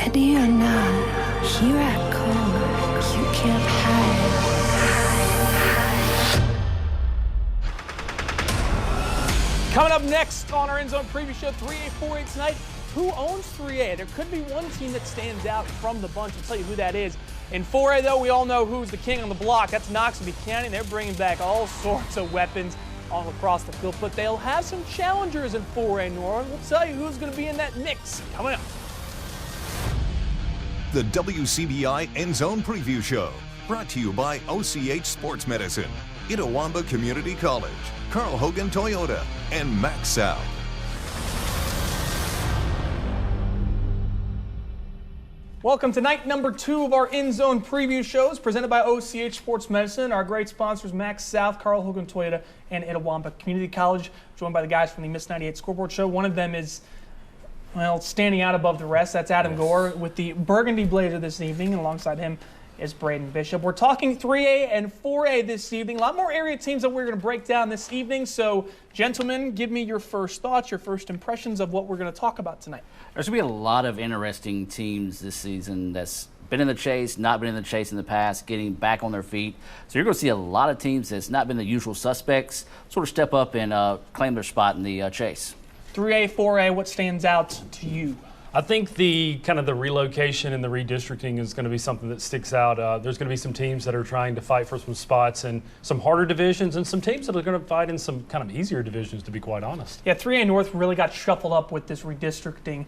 Ready or not, here I come. You can't hide. Coming up next on our End Zone Preview Show, 3A, 4A tonight. Who owns 3A? There could be one team that stands out from the bunch. I'll tell you who that is. In 4A, though, we all know who's the king on the block. That's Knoxville County. They're bringing back all sorts of weapons all across the field, but they'll have some challengers in 4A North. We'll tell you who's going to be in that mix coming up. The WCBI End Zone Preview Show, brought to you by OCH Sports Medicine, Itawamba Community College, Carl Hogan Toyota, and Max South. Welcome to night number 2 of our End Zone Preview Shows, presented by OCH Sports Medicine. Our great sponsors, Max South, Carl Hogan Toyota, and Itawamba Community College, joined by the guys from the Miss98 Scoreboard Show. One of them is, well, standing out above the rest. That's Adam Gore with the burgundy blazer this evening, and alongside him is Braden Bishop. We're talking 3A and 4A this evening. A lot more area teams that we're going to break down this evening. So, gentlemen, give me your first thoughts, your first impressions of what we're going to talk about tonight. There's going to be a lot of interesting teams this season that's been in the chase, not been in the chase in the past, getting back on their feet. So you're going to see a lot of teams that's not been the usual suspects sort of step up and claim their spot in the chase. 3A, 4A, what stands out to you? I think the kind of the relocation and the redistricting is going to be something that sticks out. There's going to be some teams that are trying to fight for some spots in some harder divisions, and some teams that are going to fight in some kind of easier divisions, to be quite honest. Yeah, 3A North really got shuffled up with this redistricting.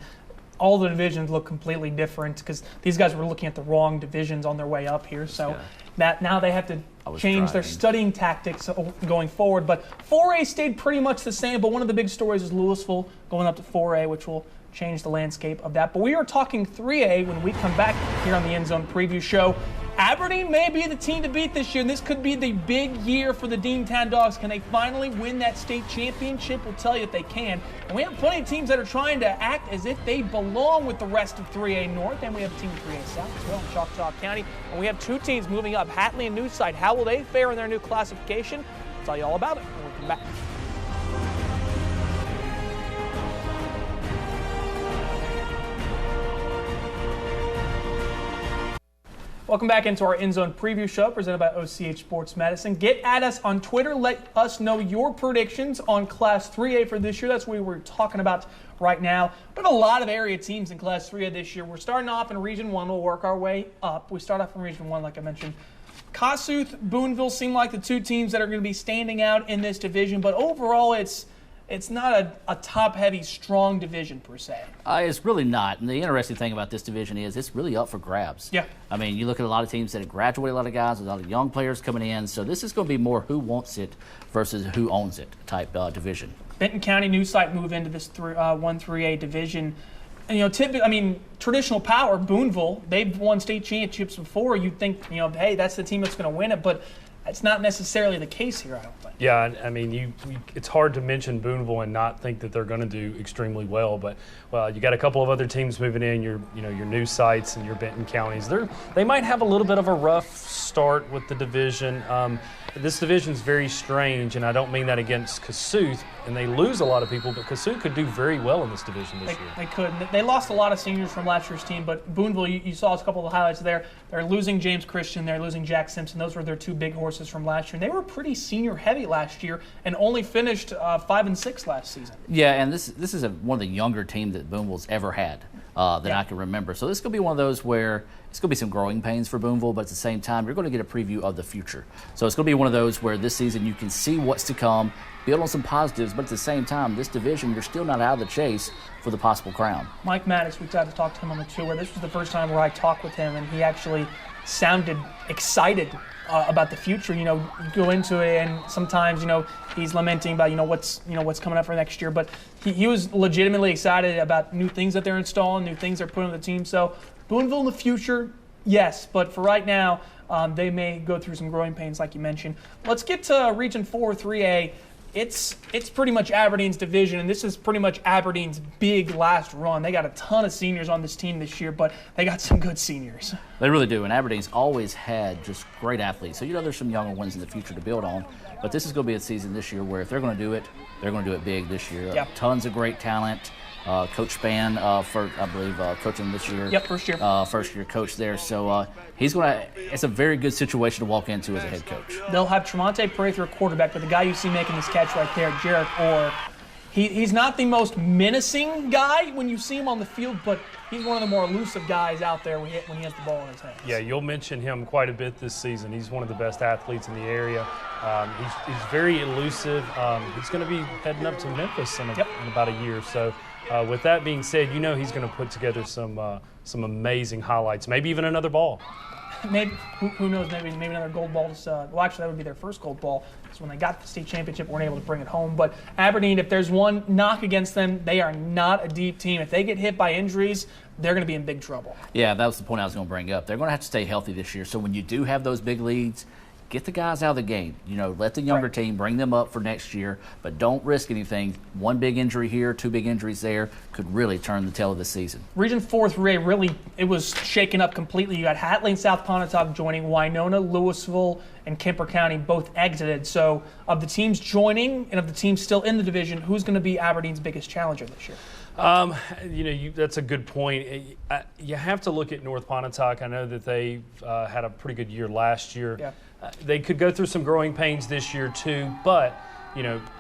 All the divisions look completely different because these guys were looking at the wrong divisions on their way up here. So that now they have to change their studying tactics going forward. But 4A stayed pretty much the same, but one of the big stories is Louisville going up to 4A, which will change the landscape of that. But we are talking 3A when we come back here on the End Zone Preview Show. Aberdeen may be the team to beat this year, and this could be the big year for the Deantown Dogs. Can they finally win that state championship? We'll tell you if they can. And we have plenty of teams that are trying to act as if they belong with the rest of 3A North, and we have Team 3A South as well in Choctaw County. And we have 2 teams moving up, Hatley and Newside. How will they fare in their new classification? I'll tell you all about it when we come back. Welcome back into our End Zone Preview Show presented by OCH Sports Medicine. Get at us on Twitter. Let us know your predictions on Class 3A for this year. That's what we're talking about right now. We have a lot of area teams in Class 3A this year. We're starting off in Region 1. We'll work our way up. We start off in Region 1, like I mentioned. Kossuth, Boonville seem like the 2 teams that are going to be standing out in this division, but overall it's not a top-heavy, strong division per se. It's really not. And the interesting thing about this division is it's really up for grabs. Yeah. I mean, you look at a lot of teams that have graduated a lot of guys, a lot of young players coming in. So this is going to be more who wants it versus who owns it type division. Benton County New Site move into this 1-3A division. And, traditional power, Boonville, they've won state championships before. You'd think, hey, that's the team that's going to win it. But it's not necessarily the case here, I don't think. Yeah, I mean, it's hard to mention Boonville and not think that they're going to do extremely well. But you got a couple of other teams moving in. Your new sites and your Benton counties. They might have a little bit of a rough start with the division. This division's very strange, and I don't mean that against Kossuth, and they lose a lot of people, but Kossuth could do very well in this division this year. They could. They lost a lot of seniors from last year's team, but Boonville, you saw a couple of the highlights there. They're losing James Christian. They're losing Jack Simpson. Those were their 2 big horses from last year. And they were pretty senior-heavy last year and only finished 5-6 last season. Yeah, and this is one of the younger teams that Boonville's ever had that I can remember. So this is going to be one of those where it's going to be some growing pains for Boonville, but at the same time, you're going to get a preview of the future. So it's going to be one of those where this season you can see what's to come, build on some positives, but at the same time, this division, you're still not out of the chase for the possible crown. Mike Mattis, we got to talk to him on the tour. This was the first time where I talked with him, and he actually sounded excited about the future. You go into it, and sometimes he's lamenting about what's coming up for next year. But he was legitimately excited about new things that they're installing, new things they're putting on the team. So Boonville in the future, yes, but for right now, they may go through some growing pains, like you mentioned. Let's get to Region 4, 3A. It's pretty much Aberdeen's division, and this is pretty much Aberdeen's big last run. They got a ton of seniors on this team this year, but they got some good seniors. They really do, and Aberdeen's always had just great athletes. So there's some younger ones in the future to build on, but this is going to be a season this year where if they're going to do it, they're going to do it big this year. Yep. Tons of great talent. Coach Spann, I believe, coaching this year. Yep, first year. First year coach there. So he's going to. It's a very good situation to walk into as a head coach. They'll have Tremonte Prather, quarterback, but the guy you see making this catch right there, Jarek Orr. He's not the most menacing guy when you see him on the field, but he's one of the more elusive guys out there when he has the ball in his hands. Yeah, you'll mention him quite a bit this season. He's one of the best athletes in the area. He's very elusive. He's going to be heading up to Memphis in about a year. So with that being said, he's going to put together some amazing highlights, maybe even another ball. Maybe, who knows, maybe another gold ball. Well, actually, that would be their first gold ball. Because when they got the state championship, weren't able to bring it home. But Aberdeen, if there's one knock against them, they are not a deep team. If they get hit by injuries, they're going to be in big trouble. Yeah, that was the point I was going to bring up. They're going to have to stay healthy this year. So when you do have those big leads, get the guys out of the game. Let the younger team bring them up for next year, but don't risk anything. One big injury here, two big injuries there could really turn the tail of the season. Region 4-3A, really, it was shaken up completely. You got Hatley and South Pontotoc joining. Winona, Louisville, and Kemper County both exited. So of the teams joining and of the teams still in the division, who's going to be Aberdeen's biggest challenger this year? That's a good point. You have to look at North Pontotoc. I know that they had a pretty good year last year. Yeah. They could go through some growing pains this year too, but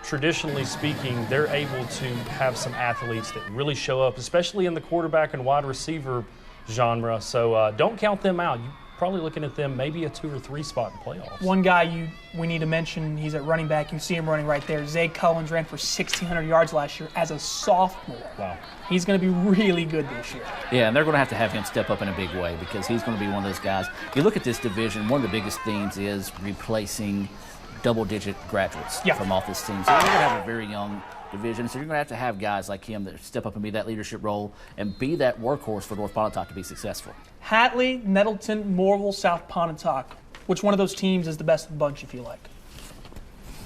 traditionally speaking, they're able to have some athletes that really show up, especially in the quarterback and wide receiver genre. So don't count them out. You're probably looking at them maybe a 2 or 3 spot in playoffs. One guy we need to mention, he's at running back. You see him running right there. Zay Cullens ran for 1,600 yards last year as a sophomore. Wow. He's going to be really good this year. Yeah, and they're going to have him step up in a big way because he's going to be one of those guys. You look at this division, one of the biggest themes is replacing double-digit graduates from off this team. So you're going to have a very young division, so you're going to have guys like him that step up and be that leadership role and be that workhorse for North Pontotoc to be successful. Hatley, Nettleton, Morville, South Pontotoc. Which one of those teams is the best of the bunch, if you like?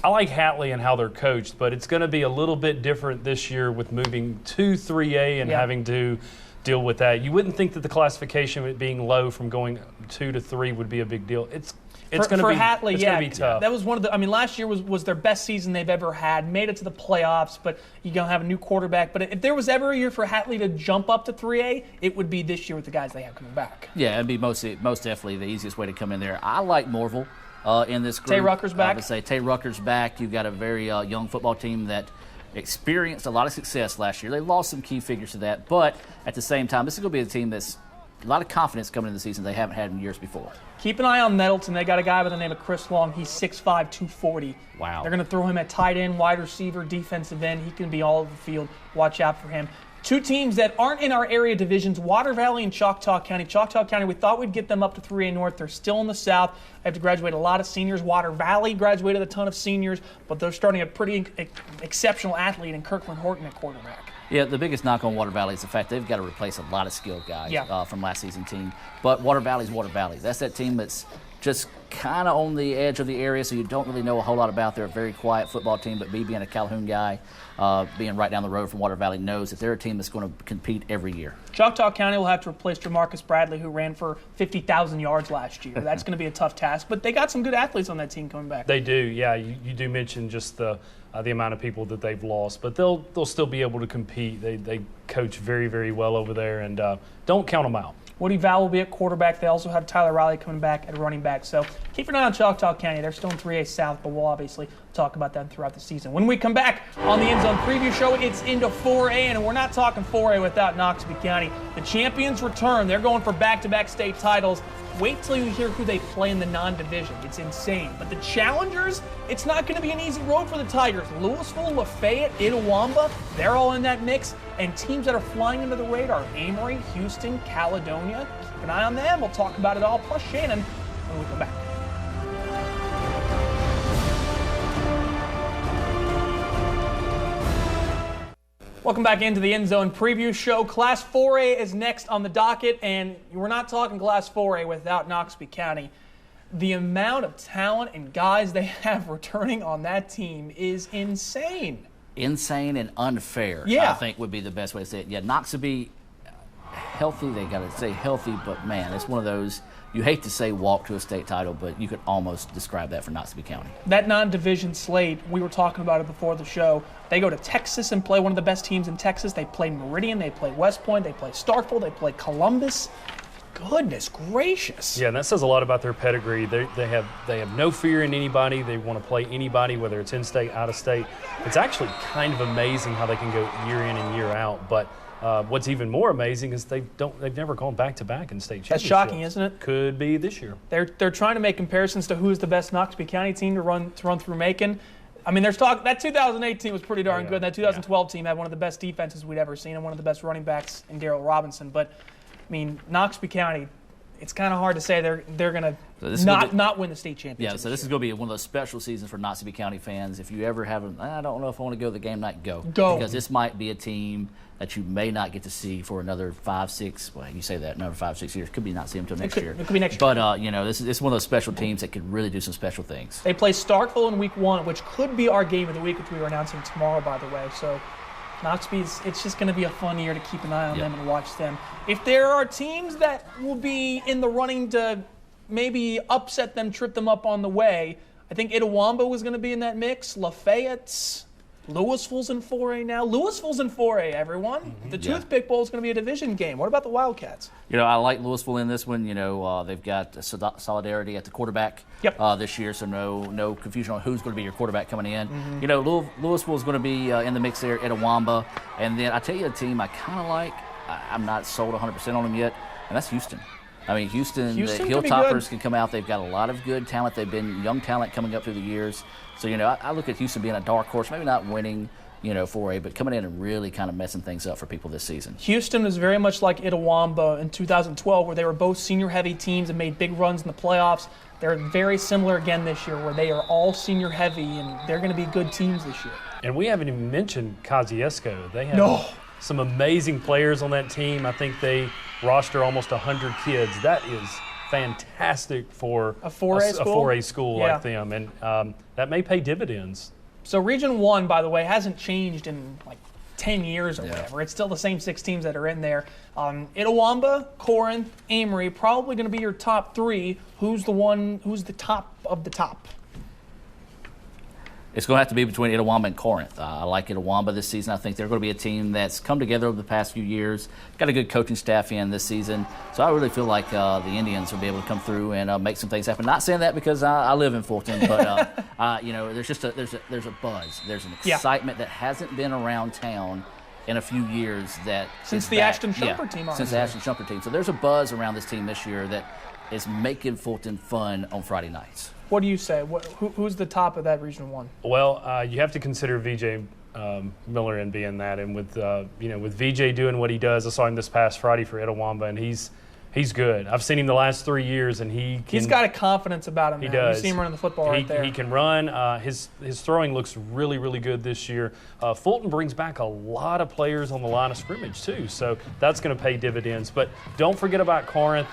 I like Hatley and how they're coached, but it's going to be a little bit different this year with moving to 3A and having to deal with that. You wouldn't think that the classification with being low from going 2 to 3 would be a big deal. It's going to be Hatley, it's going to be tough. That was one of the. Last year was their best season they've ever had. Made it to the playoffs, but you're gonna have a new quarterback. But if there was ever a year for Hatley to jump up to 3A, it would be this year with the guys they have coming back. Yeah, it'd be most definitely the easiest way to come in there. I like Morville in this group. Tay Rucker's back. I would say Tay Rucker's back. You've got a very young football team that experienced a lot of success last year. They lost some key figures to that, but at the same time, this is going to be a team that's a lot of confidence coming into the season they haven't had in years before. Keep an eye on Nettleton. They got a guy by the name of Chris Long. He's 6'5", 240. Wow. They're going to throw him at tight end, wide receiver, defensive end. He can be all over the field. Watch out for him. Two teams that aren't in our area divisions, Water Valley and Choctaw County. Choctaw County, we thought we'd get them up to 3A North. They're still in the South. They have to graduate a lot of seniors. Water Valley graduated a ton of seniors, but they're starting a pretty exceptional athlete in Kirkland Horton at quarterback. Yeah, the biggest knock on Water Valley is the fact they've got to replace a lot of skilled guys from last season's team. But Water Valley's Water Valley. That's that team that's just kind of on the edge of the area, so you don't really know a whole lot about. They're a very quiet football team, but me being a Calhoun guy, being right down the road from Water Valley, knows that they're a team that's going to compete every year. Choctaw County will have to replace Jamarcus Bradley, who ran for 50,000 yards last year. That's going to be a tough task, but they got some good athletes on that team coming back. They do, yeah. You do mention just the amount of people that they've lost, but they'll still be able to compete. They coach very, very well over there, and don't count them out. Woody Val will be at quarterback. They also have Tyler Riley coming back at running back. So keep an eye on Choctaw County. They're still in 3A South, but we'll obviously talk about that throughout the season. When we come back on the End Zone Preview Show, it's into 4A, and we're not talking 4A without Noxubee County. The champions return. They're going for back-to-back state titles. Wait till you hear who they play in the non-division. It's insane. But the challengers, it's not going to be an easy road for the Tigers. Louisville, Lafayette, Itawamba, they're all in that mix. And teams that are flying under the radar, Amory, Houston, Caledonia. Keep an eye on them. We'll talk about it all, plus Shannon, when we come back. Welcome back into the End Zone Preview Show. Class 4A is next on the docket, and we're not talking Class 4A without Noxubee County. The amount of talent and guys they have returning on that team is insane. Insane and unfair, I think would be the best way to say it. Yeah, Noxubee, healthy, they got to say healthy, but man, it's one of those, you hate to say walk to a state title, but you could almost describe that for Knoxville County. That non-division slate, we were talking about it before the show. They go to Texas and play one of the best teams in Texas. They play Meridian, they play West Point, they play Starkville, they play Columbus. Goodness gracious. Yeah, and that says a lot about their pedigree. They have no fear in anybody. They want to play anybody, whether it's in-state, out-of-state. It's actually kind of amazing how they can go year in and year out. But what's even more amazing is they've never gone back-to-back in state championships. That's shocking, isn't it? Could be this year. They're trying to make comparisons to who's the best Knoxville County team to run through Macon. I mean, there's talk that 2008 team was pretty darn good. And that 2012 team had one of the best defenses we'd ever seen and one of the best running backs in Daryl Robinson. But I mean, Knoxville County, it's kind of hard to say they're going to not win the state championship. Yeah, so this is going to be one of those special seasons for Knoxville County fans. If you ever have I don't know if I want to go to the game night, go. Because this might be a team that you may not get to see for another 5, 6, well, you say that, another 5, 6 years. Could be not see them until next year. It could be next year. But, this is one of those special teams that could really do some special things. They play Starkville in week 1, which could be our game of the week, which we are announcing tomorrow, by the way. So Knoxville's, it's just going to be a fun year to keep an eye on them and watch them. If there are teams that will be in the running to maybe upset them, trip them up on the way, I think Itawamba was going to be in that mix. Lafayette's, Louisville's in 4A now. Louisville's in 4A, everyone. The Toothpick Bowl is going to be a division game. What about the Wildcats? I like Louisville in this one. They've got Solidarity at the quarterback this year, so no confusion on who's going to be your quarterback coming in. Louisville is going to be in the mix there, Itawamba. And then I tell you a team I kind of like, I'm not sold 100% on them yet, and that's Houston. I mean, Houston the Hilltoppers can come out. They've got a lot of good talent. They've been young talent coming up through the years. So, I look at Houston being a dark horse, maybe not winning, 4A, but coming in and really kind of messing things up for people this season. Houston is very much like Itawamba in 2012, where they were both senior-heavy teams and made big runs in the playoffs. They're very similar again this year, where they are all senior-heavy, and they're going to be good teams this year. And we haven't even mentioned Kosciuszko. They have some amazing players on that team. I think they roster almost 100 kids. That is fantastic for a 4A school like them, and that may pay dividends. So Region 1, by the way, hasn't changed in like 10 years or whatever. It's still the same 6 teams that are in there. Itawamba, Corinth, Amory, probably going to be your top 3. Who's the top of the top? It's going to have to be between Itawamba and Corinth. I like Itawamba this season. I think they're going to be a team that's come together over the past few years, got a good coaching staff in this season. So I really feel like the Indians will be able to come through and make some things happen. Not saying that because I live in Fulton, but there's just there's a buzz. There's an excitement that hasn't been around town in a few years. Since the Ashton Shumpert team. Since the Ashton Shumpert team. So there's a buzz around this team this year that is making Fulton fun on Friday nights. What do you say? Who's the top of that Region 1? Well, you have to consider VJ Miller in being that, and with VJ doing what he does, I saw him this past Friday for Itawamba, and he's good. I've seen him the last 3 years, and he's got a confidence about him. He now. does. You see him running the football right there. He can run. His throwing looks really, really good this year. Fulton brings back a lot of players on the line of scrimmage too, so that's going to pay dividends. But don't forget about Corinth.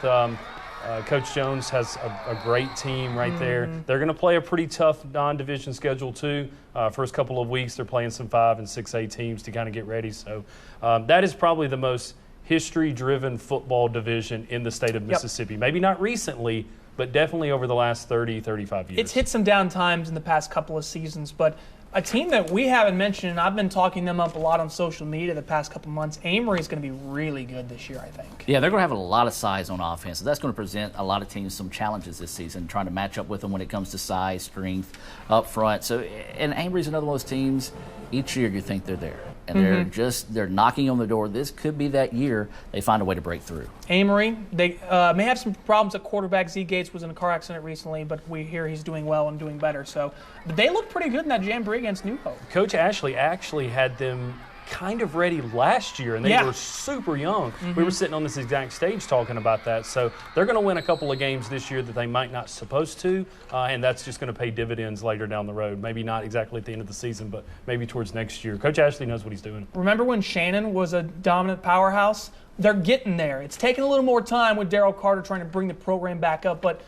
Coach Jones has a great team right there. They're going to play a pretty tough non-division schedule too. First couple of weeks, they're playing some 5 and 6A teams to kind of get ready. So that is probably the most history-driven football division in the state of Mississippi. Maybe not recently, but definitely over the last 30, 35 years. It's hit some down times in the past couple of seasons, but a team that we haven't mentioned, and I've been talking them up a lot on social media the past couple months, Amory is going to be really good this year, I think. Yeah, they're going to have a lot of size on offense, so that's going to present a lot of teams some challenges this season, trying to match up with them when it comes to size, strength, up front. So, and Amory's another one of those teams, each year you think they're there. And they're knocking on the door. This could be that year they find a way to break through. Amory, they may have some problems at quarterback. Z Gates was in a car accident recently, but we hear he's doing well and doing better. So they look pretty good in that jamboree against New Hope. Coach Ashley actually had them kind of ready last year, and they were super young. We were sitting on this exact stage talking about that. So they're going to win a couple of games this year that they might not supposed to, and that's just going to pay dividends later down the road. Maybe not exactly at the end of the season, but maybe towards next year. Coach Ashley knows what he's doing. Remember when Shannon was a dominant powerhouse? They're getting there. It's taking a little more time with Daryl Carter trying to bring the program back up, but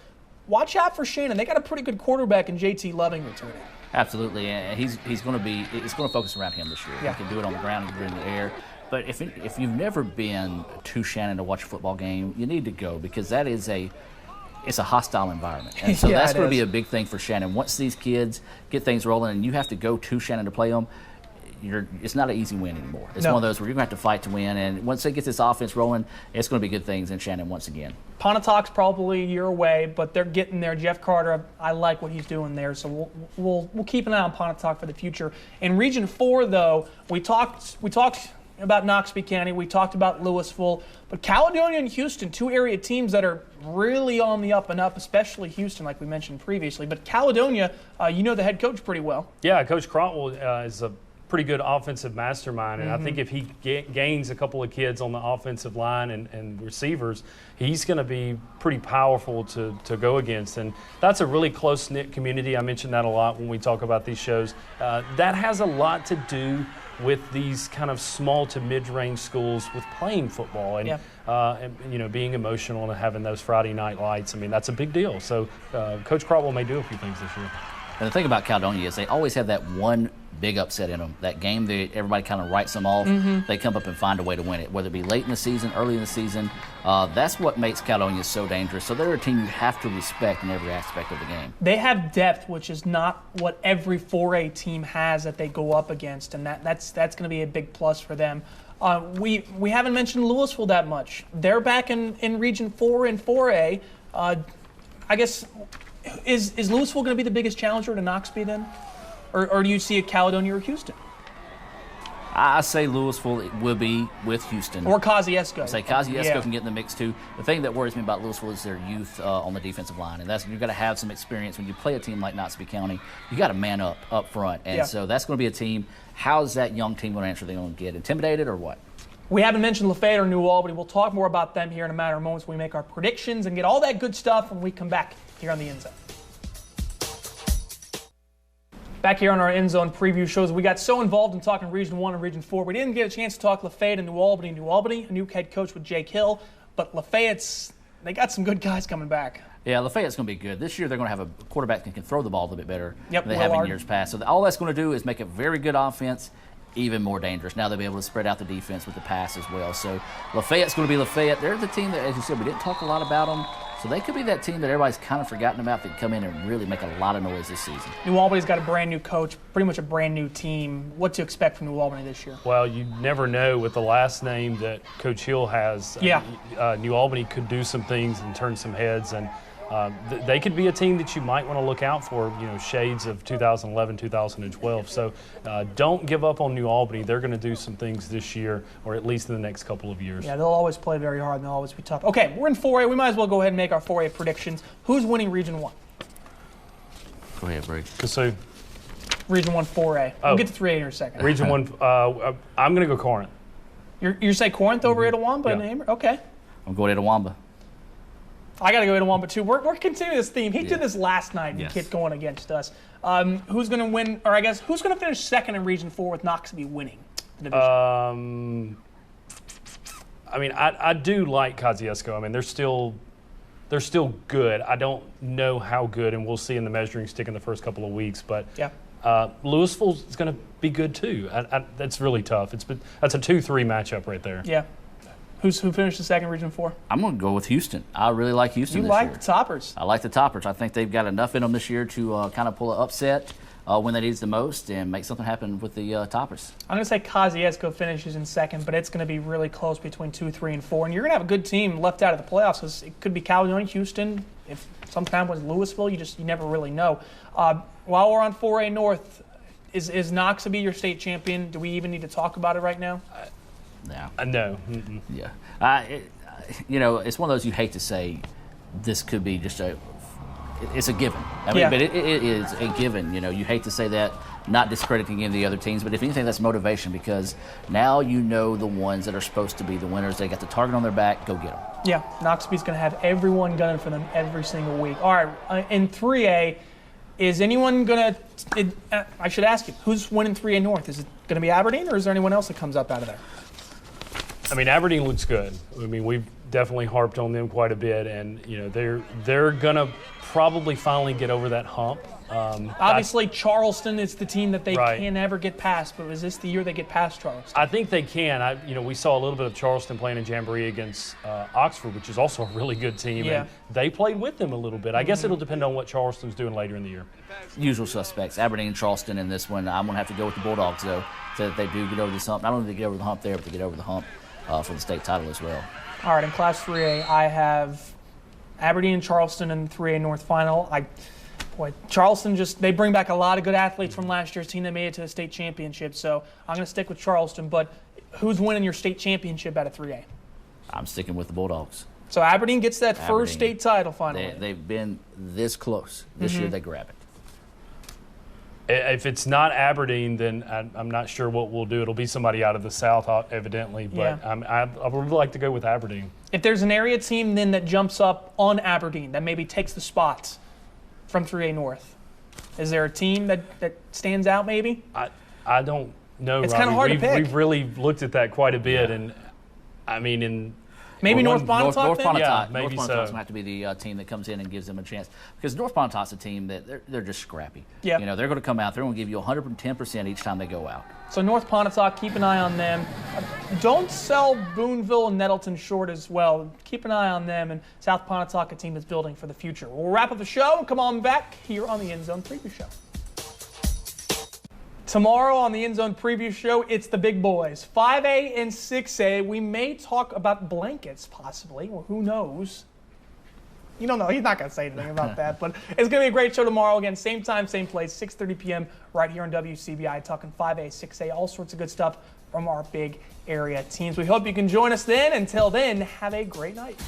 watch out for Shannon. They got a pretty good quarterback in JT Loving returning. Absolutely, and it's going to focus around him this year. Yeah. He can do it on the ground, he can do it in the air. But if you've never been to Shannon to watch a football game, you need to go, because that is a it's a hostile environment. And so Yeah, that's it going to be is. a big thing for Shannon. Once these kids get things rolling and you have to go to Shannon to play them, it's not an easy win anymore. It's No. one of those where you're going to have to fight to win. And once they get this offense rolling, it's going to be good things in Shannon once again. Pontotoc probably a year away, but they're getting there. Jeff Carter, I like what he's doing there, so we'll keep an eye on Pontotoc for the future. In Region 4, though, we talked about Noxubee County, we talked about Louisville, but Caledonia and Houston, two area teams that are really on the up and up, especially Houston, like we mentioned previously. But Caledonia, you know the head coach pretty well. Yeah, Coach Crotwell is a pretty good offensive mastermind, and I think if he gains a couple of kids on the offensive line and receivers, he's going to be pretty powerful to go against. And that's a really close-knit community. I mention that a lot when we talk about these shows. That has a lot to do with these kind of small to mid-range schools with playing football and, and being emotional and having those Friday night lights. I mean, that's a big deal. So Coach Crotwell may do a few things this year. And the thing about Caledonia is they always have that one big upset in them. That game that everybody kind of writes them off. They come up and find a way to win it, whether it be late in the season, early in the season. That's what makes Caledonia so dangerous. So they're a team you have to respect in every aspect of the game. They have depth, which is not what every 4A team has that they go up against, and that's going to be a big plus for them. We haven't mentioned Louisville that much. They're back in Region 4 and 4A. I guess, is Louisville going to be the biggest challenger to Noxubee then? Or do you see a Caledonia or Houston? I say Louisville will be with Houston. Or Kosciuszko. I say Kosciuszko can get in the mix too. The thing that worries me about Louisville is their youth on the defensive line, and that's you've got to have some experience when you play a team like Noxubee County. You got to man up front, and so that's going to be a team. How's that young team going to answer? They going to get intimidated or what? We haven't mentioned Lafayette or New Albany. We'll talk more about them here in a matter of moments when we make our predictions and get all that good stuff when we come back here on the End Zone. Back here on our End Zone preview shows, we got so involved in talking Region 1 and Region 4, we didn't get a chance to talk Lafayette and New Albany. New Albany, a new head coach with Jake Hill, but Lafayette's, they got some good guys coming back. Yeah, Lafayette's going to be good. This year they're going to have a quarterback that can throw the ball a little bit better than they have in years past. So all that's going to do is make a very good offense even more dangerous. Now they'll be able to spread out the defense with the pass as well. So Lafayette's going to be Lafayette. They're the team that, as you said, we didn't talk a lot about them. So they could be that team that everybody's kind of forgotten about that come in and really make a lot of noise this season. New Albany's got a brand new coach, pretty much a brand new team. What to expect from New Albany this year? Well, you never know with the last name that Coach Hill has. New Albany could do some things and turn some heads, and they could be a team that you might want to look out for, shades of 2011, 2012. So don't give up on New Albany. They're going to do some things this year, or at least in the next couple of years. Yeah, they'll always play very hard, and they'll always be tough. Okay, we're in 4A. We might as well go ahead and make our 4A predictions. Who's winning Region 1? Go ahead, Brady. Kasu. Region 1 4A. We'll get to 3A in a second. Region 1, I'm going to go Corinth. You say Corinth over Etowamba and Amber? Okay. I'm going to Etowamba. I got to go Etowamba too. We're continuing this theme. He did this last night and kept going against us. Who's going to win, or I guess, who's going to finish second in Region 4 with Noxubee winning the division? I do like Kosciuszko. I mean, they're still good. I don't know how good, and we'll see in the measuring stick in the first couple of weeks. But Louisville is going to be good too. That's really tough. That's a 2-3 matchup right there. Yeah. Who finished the second Region 4? I'm going to go with Houston. I really like Houston this year. You like the Toppers? I like the Toppers. I think they've got enough in them this year to kind of pull an upset when they need it the most and make something happen with the Toppers. I'm going to say Kosciuszko finishes in second, but it's going to be really close between 2, 3, and 4. And you're going to have a good team left out of the playoffs because it could be Caledonia, Houston. If sometime with Louisville, you never really know. While we're on 4A North, is Noxubee your state champion? Do we even need to talk about it right now? No. Yeah. It's one of those you hate to say this could be just it's a given. I mean, but it is a given. You hate to say that, not discrediting any of the other teams, but if anything, that's motivation because now the ones that are supposed to be the winners. They got the target on their back. Go get them. Yeah, Noxubee's going to have everyone gunning for them every single week. All right, in 3A, is anyone going to – I should ask you, who's winning 3A North? Is it going to be Aberdeen, or is there anyone else that comes up out of there? I mean, Aberdeen looks good. I mean, definitely harped on them quite a bit, and they're gonna probably finally get over that hump. Obviously, Charleston is the team that they Right. can never get past, but is this the year they get past Charleston? I think they can. We saw a little bit of Charleston playing in Jamboree against Oxford, which is also a really good team. Yeah. And they played with them a little bit. I guess it'll depend on what Charleston's doing later in the year. Usual suspects, Aberdeen and Charleston in this one. I'm going to have to go with the Bulldogs, though, so that they do get over this hump. Not only do they get over the hump there, but they get over the hump for the state title as well. All right, in Class 3A, I have Aberdeen and Charleston in the 3A North Final. Charleston they bring back a lot of good athletes from last year's team that made it to the state championship, so I'm going to stick with Charleston. But who's winning your state championship out of 3A? I'm sticking with the Bulldogs. So Aberdeen gets that first state title finally. They've been this close. This year they grab it. If it's not Aberdeen, then I'm not sure what we'll do. It'll be somebody out of the South, evidently, but I would like to go with Aberdeen. If there's an area team then that jumps up on Aberdeen, that maybe takes the spots from 3A North, is there a team that stands out maybe? I don't know, It's kind of hard to pick. We've really looked at that quite a bit, and I mean, maybe North Pontotoc. North Pontotoc. Yeah, maybe North so. Pontotoc might have to be the team that comes in and gives them a chance, because North Pontotoc's a team that they're just scrappy. Yeah. They're going to come out. They're going to give you 110% each time they go out. So North Pontotoc, keep an eye on them. Don't sell Boonville and Nettleton short as well. Keep an eye on them, and South Pontotoc, a team that's building for the future. We'll wrap up the show and come on back here on the End Zone Preview Show. Tomorrow on the End Zone Preview Show, it's the big boys. 5A and 6A. We may talk about blankets, possibly. Well, who knows? You don't know. He's not going to say anything about that. But it's going to be a great show tomorrow. Again, same time, same place, 6:30 p.m. right here on WCBI, talking 5A, 6A, all sorts of good stuff from our big area teams. We hope you can join us then. Until then, have a great night.